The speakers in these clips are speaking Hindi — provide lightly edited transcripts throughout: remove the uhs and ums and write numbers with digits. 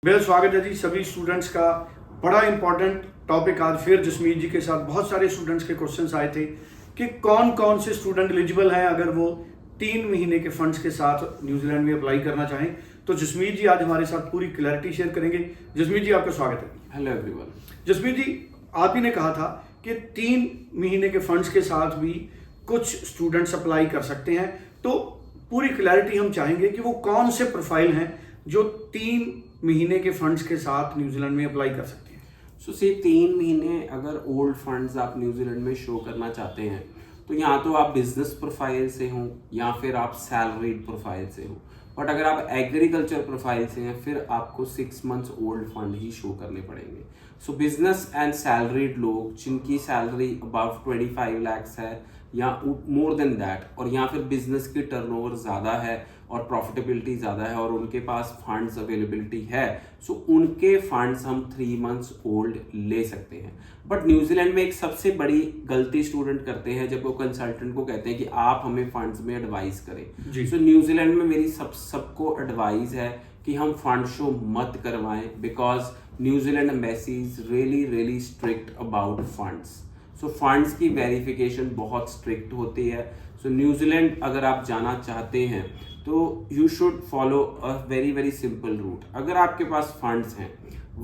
बेहद स्वागत है जी सभी स्टूडेंट्स का। बड़ा इंपॉर्टेंट टॉपिक आज फिर जसमीत जी के साथ बहुत सारे स्टूडेंट्स के क्वेश्चंस आए थे कि कौन कौन से स्टूडेंट एलिजिबल हैं अगर वो 3 महीने के फंड्स के साथ न्यूजीलैंड में अप्लाई करना चाहें। तो जसमीत जी आज हमारे साथ पूरी क्लैरिटी शेयर करेंगे। जसमीत जी आपका स्वागत है। Hello everyone. जसमीत जी आप ही ने कहा था कि 3 महीने के फंड्स के साथ भी कुछ स्टूडेंट्स अप्लाई कर सकते हैं, तो पूरी क्लैरिटी हम चाहेंगे कि वो कौन से प्रोफाइल हैं जो 3 महीने के फंड्स के साथ न्यूजीलैंड में अप्लाई कर सकते हैं। सो 3 महीने अगर ओल्ड फंड्स आप न्यूजीलैंड में शो करना चाहते हैं तो या तो आप बिजनेस प्रोफाइल से हो या फिर आप सैलरीड प्रोफाइल से हो। बट अगर आप एग्रीकल्चर प्रोफाइल से हैं फिर आपको 6 मंथ्स ओल्ड फंड ही शो करने पड़ेंगे। सो बिजनेस एंड सैलरीड लोग जिनकी सैलरी अबव 25 lakhs है या मोर देन दैट, और या फिर बिजनेस की टर्नओवर ज़्यादा है और प्रॉफिटेबिलिटी ज़्यादा है और उनके पास फंड्स अवेलेबिलिटी है, सो उनके फंड्स हम 3 मंथ्स ओल्ड ले सकते हैं। बट न्यूजीलैंड में एक सबसे बड़ी गलती स्टूडेंट करते हैं जब वो कंसल्टेंट को कहते हैं कि आप हमें फंड्स में एडवाइस करें। सो न्यूजीलैंड में मेरी सबको एडवाइस है कि हम फंड शो मत करवाएं, because New Zealand embassy is really strict about funds. So funds की वेरिफिकेशन बहुत स्ट्रिक्ट होती है। सो न्यूजीलैंड अगर आप जाना चाहते हैं तो you should follow a very simple route. अगर आपके पास फंड्स हैं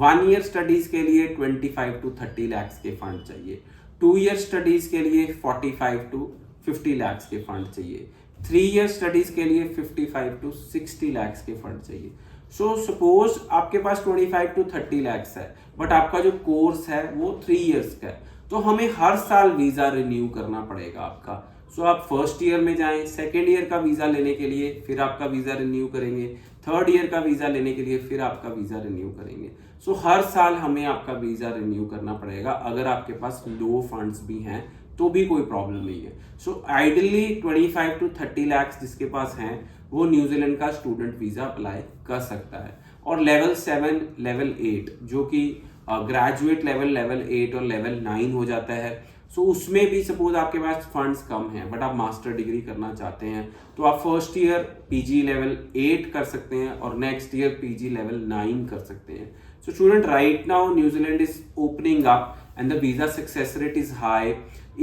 1 ईयर स्टडीज के लिए 25 to 30 lakhs के फंड चाहिए, 2 ईयर स्टडीज के लिए 45 to 50 lakhs के फंड चाहिए, 3 ईयर स्टडीज के लिए 55 to 60 lakhs के फंड चाहिए। सो सपोज आपके पास 25 to 30 lakhs है बट आपका जो कोर्स है वो 3 ईयर्स का है, तो हमें हर साल वीजा रिन्यू करना पड़ेगा आपका। सो आप फर्स्ट ईयर में जाएं, सेकेंड ईयर का वीजा लेने के लिए फिर आपका वीजा रिन्यू करेंगे, थर्ड ईयर का वीजा लेने के लिए फिर आपका वीजा रिन्यू करेंगे। सो हर साल हमें आपका वीजा रिन्यू करना पड़ेगा। अगर आपके पास लो फंड्स भी हैं तो भी कोई प्रॉब्लम नहीं है। सो आइडियली 25 to 30 lakhs जिसके पास हैं वो न्यूजीलैंड का स्टूडेंट वीजा अप्लाई कर सकता है। और लेवल 7 लेवल 8 जो कि ग्रेजुएट लेवल 8 और लेवल 9 हो जाता है। सो उसमें भी सपोज आपके पास फंड्स कम हैं बट आप मास्टर डिग्री करना चाहते हैं तो आप फर्स्ट ईयर पीजी लेवल 8 कर सकते हैं और नेक्स्ट ईयर पीजी लेवल 9 कर सकते हैं। So student, right now New Zealand is opening up and the visa success rate is high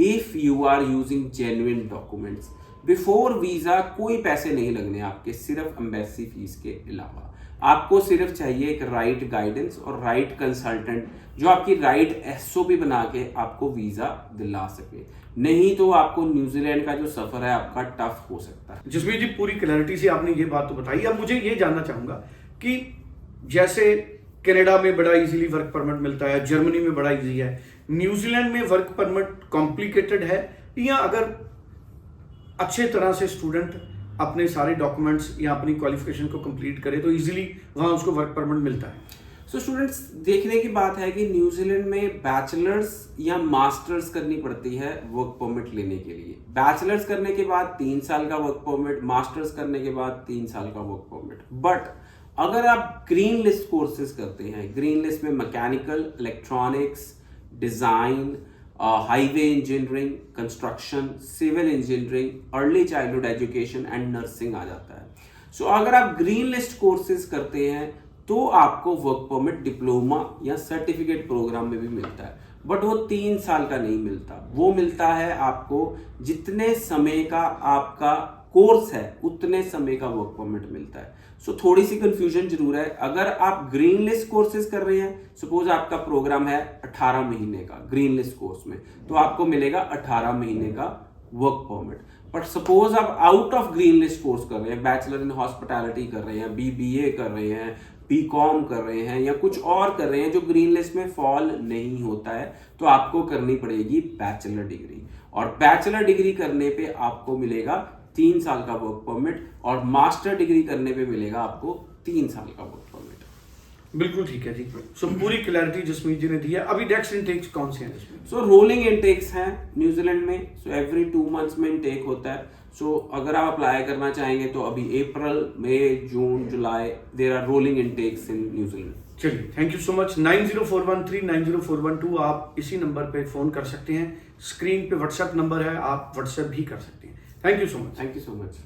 if you are using genuine documents. Before visa कोई पैसे नहीं लगने आपके, सिर्फ एम्बेसी फीस के अलावा। आपको सिर्फ चाहिए एक राइट गाइडेंस और राइट कंसल्टेंट जो आपकी राइट एसओपी बना के आपको वीजा दिला सके, नहीं तो आपको न्यूजीलैंड का जो सफर है आपका टफ हो सकता है। जसमीत जी पूरी क्लैरिटी से आपने ये बात तो बताई। अब मुझे ये जानना चाहूंगा कि जैसे कनाडा में बड़ा इजीली वर्क परमिट मिलता है, जर्मनी में बड़ा इजी है, न्यूजीलैंड में वर्क परमिट कॉम्प्लिकेटेड है, या अगर अच्छे तरह से स्टूडेंट अपने सारे डॉक्यूमेंट्स या अपनी क्वालिफिकेशन को कंप्लीट करे तो इजीली वहां उसको वर्क परमिट मिलता है। सो स्टूडेंट्स, देखने की बात है कि न्यूजीलैंड में बैचलर्स या मास्टर्स करनी पड़ती है वर्क परमिट लेने के लिए। बैचलर्स करने के बाद 3 साल का वर्क परमिट, मास्टर्स करने के बाद 3 साल का वर्क परमिट। बट अगर आप ग्रीन लिस्ट कोर्सेज करते हैं, ग्रीन लिस्ट में mechanical, electronics, design, highway engineering, construction, civil engineering, early childhood education and nursing आ जाता है। सो अगर आप ग्रीन लिस्ट कोर्सेज करते हैं तो आपको वर्क परमिट डिप्लोमा या सर्टिफिकेट प्रोग्राम में भी मिलता है, बट वो 3 साल का नहीं मिलता। वो मिलता है आपको जितने समय का आपका कोर्स है उतने समय का वर्क परमिट मिलता है। सो थोड़ी सी कंफ्यूजन जरूर है। अगर आप ग्रीन लिस्ट कोर्सेज कर रहे हैं, सपोज आपका प्रोग्राम है 18 महीने का ग्रीन लिस्ट कोर्स में, तो आपको मिलेगा 18 महीने का वर्क परमिट। बट सपोज आप out of green list course कर रहे हैं, बैचलर इन हॉस्पिटैलिटी कर रहे हैं, बीबीए कर रहे हैं, बीकॉम कर रहे हैं या कुछ और कर रहे हैं जो ग्रीन लिस्ट में फॉल नहीं होता है, तो आपको करनी पड़ेगी बैचलर डिग्री। और बैचलर डिग्री करने पे आपको मिलेगा 3 साल का वर्क परमिट और मास्टर डिग्री करने पे मिलेगा आपको 3 साल का वर्क परमिट। बिल्कुल ठीक है जी। सो पूरी क्लैरिटी जसमीत जी ने दी है। अभी नेक्स्ट इनटेक्स कौन से हैं जसमीत? सो रोलिंग इनटेक्स हैं न्यूजीलैंड में। सो एवरी 2 मंथ्स में इनटेक होता है। सो अगर आप अप्लाई करना चाहेंगे तो अभी April, May, June, July there are rolling intakes in न्यूजीलैंड। Zealand, thank you so much. 90413 90412 आप इसी नंबर पे फोन कर सकते हैं। स्क्रीन पे व्हाट्सएप नंबर है, आप व्हाट्सएप भी कर सकते हैं। Thank you so much. Thank you so much.